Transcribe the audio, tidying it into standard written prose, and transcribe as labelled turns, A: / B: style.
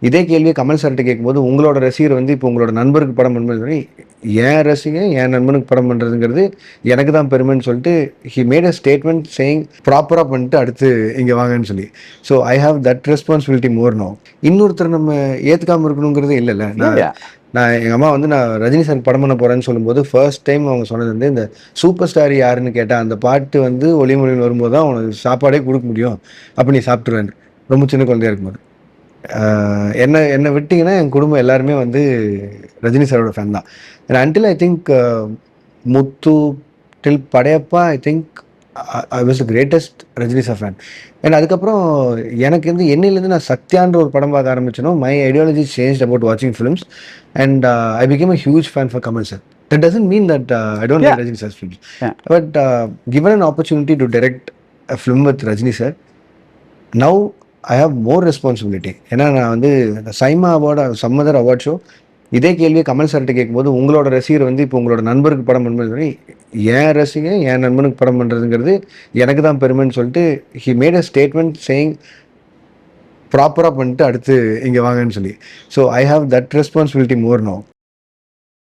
A: இதே கேள்வியை கமல் சார்கிட்ட கேட்கும்போது உங்களோட ரசிகர் வந்து இப்போ உங்களோட நண்பருக்கு படம் பண்ணுறது என் ரசிகன் என் நண்பனுக்கு படம் பண்ணுறதுங்கிறது எனக்கு தான் பெருமைன்னு சொல்லிட்டு he made a statement saying ப்ராப்பராக பண்ணிட்டு அடுத்து இங்கே வாங்கன்னு சொல்லி. So I have that responsibility more no. இன்னொருத்தர் நம்ம ஏற்றுக்காமல் இருக்கணுங்கிறது இல்லைல்ல. நான் எங்கள் அம்மா வந்து நான் ரஜினி சார் படம் பண்ண போகிறேன்னு சொல்லும்போது ஃபர்ஸ்ட் டைம் அவங்க சொன்னது வந்து இந்த சூப்பர் ஸ்டார் யாருன்னு கேட்டால் அந்த பாட்டு வந்து ஒளிமொழியில் வரும்போது தான் உனக்கு சாப்பாடே கொடுக்க முடியும், அப்போ நீ சாப்பிட்ருவேன். ரொம்ப சின்ன குழந்தையா இருக்கும்போது என்னை விட்டிங்கன்னா என் குடும்பம் எல்லாருமே வந்து ரஜினி சாரோட ஃபேன் தான். And until I think Muthu till Padayappa I think I was the greatest Rajini sir fan. And அதுக்கப்புறம் எனக்கு வந்து என்னையிலேருந்து நான் சத்யான்ற ஒரு படம் பார்க்க ஆரம்பிச்சேனோ மை ஐடியாலஜி சேஞ்ச் அபவுட் வாட்சிங் films and I became a huge fan for Kamal sir. That doesn't mean that I don't like Rajini sir's films. But given an opportunity to direct a film with Rajini sir, now I have more responsibility. ஏன்னா நான் வந்து SIMA award some other award show இதே கேள்வியை கமல் சார்கிட்ட கேட்கும்போது உங்களோட ரசிகர் வந்து இப்போ உங்களோட நண்பருக்கு படம் பண்ணுறது என் ரசிகன் என் நண்பனுக்கு படம் பண்ணுறதுங்கிறது எனக்கு தான் பெருமைன்னு சொல்லிட்டு he made a statement saying ப்ராப்பராக பண்ணிட்டு அடுத்து இங்கே வாங்கன்னு சொல்லி. So I have that responsibility more no.